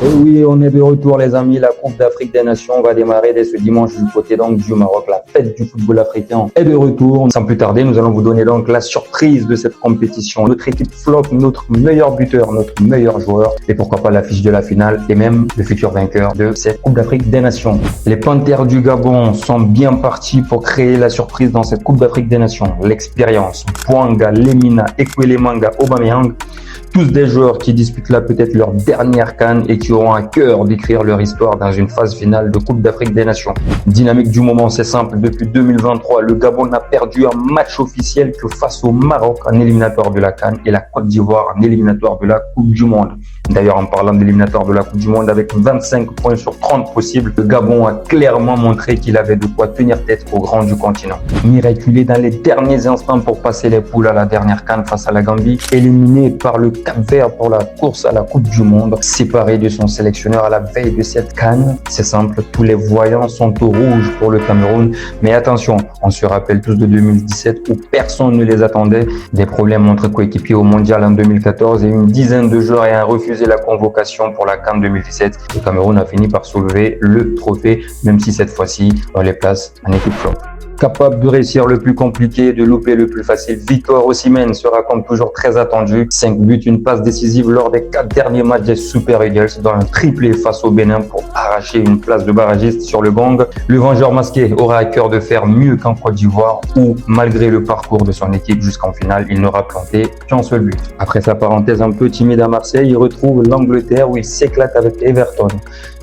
Et oui, on est de retour les amis, la Coupe d'Afrique des Nations va démarrer dès ce dimanche du côté donc du Maroc. La fête du football africain est de retour. Sans plus tarder, nous allons vous donner donc la surprise de cette compétition. Notre équipe flop, notre meilleur buteur, notre meilleur joueur et pourquoi pas l'affiche de la finale et même le futur vainqueur de cette Coupe d'Afrique des Nations. Les Panthères du Gabon sont bien partis pour créer la surprise dans cette Coupe d'Afrique des Nations. L'expérience, Bouanga, Lemina, Ekwelemanga, Aubameyang, tous des joueurs qui disputent là peut-être leur dernière CAN et qui auront à cœur d'écrire leur histoire dans une phase finale de Coupe d'Afrique des Nations. Dynamique du moment, c'est simple. Depuis 2023, le Gabon n'a perdu un match officiel que face au Maroc en éliminatoire de la CAN et la Côte d'Ivoire en éliminatoire de la Coupe du Monde. D'ailleurs, en parlant d'éliminatoire de la Coupe du Monde, avec 25 points sur 30 possibles, le Gabon a clairement montré qu'il avait de quoi tenir tête aux grands du continent. Miraculé dans les derniers instants pour passer les poules à la dernière CAN face à la Gambie, éliminé par le Cap-Vert pour la course à la Coupe du Monde, séparé de son sélectionneur à la veille de cette CAN. C'est simple, tous les voyants sont au rouge pour le Cameroun. Mais attention, on se rappelle tous de 2017 où personne ne les attendait. Des problèmes entre coéquipiers au Mondial en 2014 et une dizaine de joueurs ayant refusé la convocation pour la CAN 2017. Le Cameroun a fini par soulever le trophée, même si cette fois-ci, on les place en équipe flop. Capable de réussir le plus compliqué, de louper le plus facile, Victor Osimhen sera comme toujours très attendu. 5 buts, une passe décisive lors des 4 derniers matchs des Super Eagles, dans un triplé face au Bénin pour arracher une place de barragiste sur le gong. Le Vengeur masqué aura à cœur de faire mieux qu'en Côte d'Ivoire où, malgré le parcours de son équipe jusqu'en finale, il n'aura planté qu'un seul but. Après sa parenthèse un peu timide à Marseille, il retrouve l'Angleterre où il s'éclate avec Everton.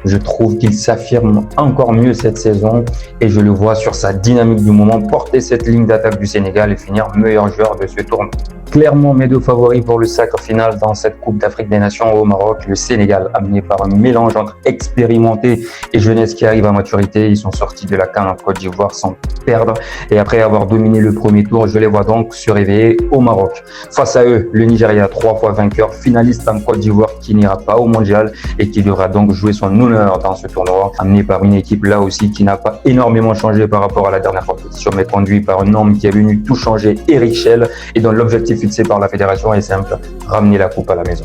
Je trouve qu'il s'affirme encore mieux cette saison et je le vois sur sa dynamique du moment porter cette ligne d'attaque du Sénégal et finir meilleur joueur de ce tournoi. Clairement mes deux favoris pour le sacre final dans cette Coupe d'Afrique des Nations au Maroc, le Sénégal amené par un mélange entre expérimenté et jeunesse qui arrive à maturité. Ils sont sortis de la CAN en Côte d'Ivoire sans perdre et après avoir dominé le premier tour, je les vois donc se réveiller au Maroc. Face à eux, le Nigeria, 3 fois vainqueur, finaliste en Côte d'Ivoire qui n'ira pas au Mondial et qui devra donc jouer son honneur dans ce tournoi, amené par une équipe là aussi qui n'a pas énormément changé par rapport à la dernière compétition, mais conduit par un homme qui est venu tout changer, Eric Schell, et dont l'objectif fixé par la fédération est simple, ramener la coupe à la maison.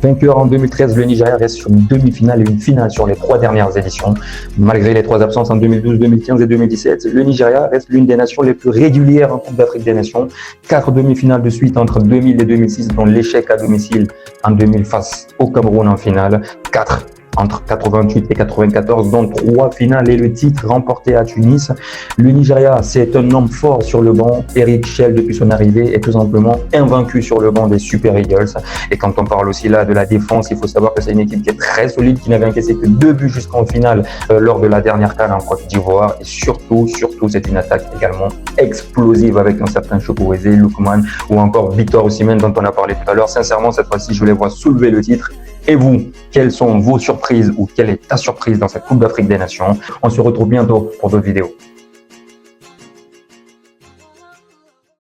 Vainqueur en 2013, le Nigeria reste sur une demi-finale et une finale sur les 3 dernières éditions. Malgré les 3 absences en 2012, 2015 et 2017, le Nigeria reste l'une des nations les plus régulières en Coupe d'Afrique des Nations. 4 demi-finales de suite entre 2000 et 2006, dont l'échec à domicile en 2000 face au Cameroun en finale. 4 entre 88 et 94, dont 3 finales et le titre remporté à Tunis. Le Nigeria, c'est un homme fort sur le banc. Eric Schell, depuis son arrivée, est tout simplement invaincu sur le banc des Super Eagles. Et quand on parle aussi là de la défense, il faut savoir que c'est une équipe qui est très solide, qui n'avait encaissé que 2 buts jusqu'en finale lors de la dernière CAN en Côte d'Ivoire. Et surtout, c'est une attaque également explosive avec un certain Chukwueze, Lookman ou encore Victor Osimhen dont on a parlé tout à l'heure. Sincèrement, cette fois-ci, je les vois soulever le titre. Et vous, quelles sont vos surprises ou quelle est ta surprise dans cette Coupe d'Afrique des Nations? On se retrouve bientôt pour d'autres vidéos.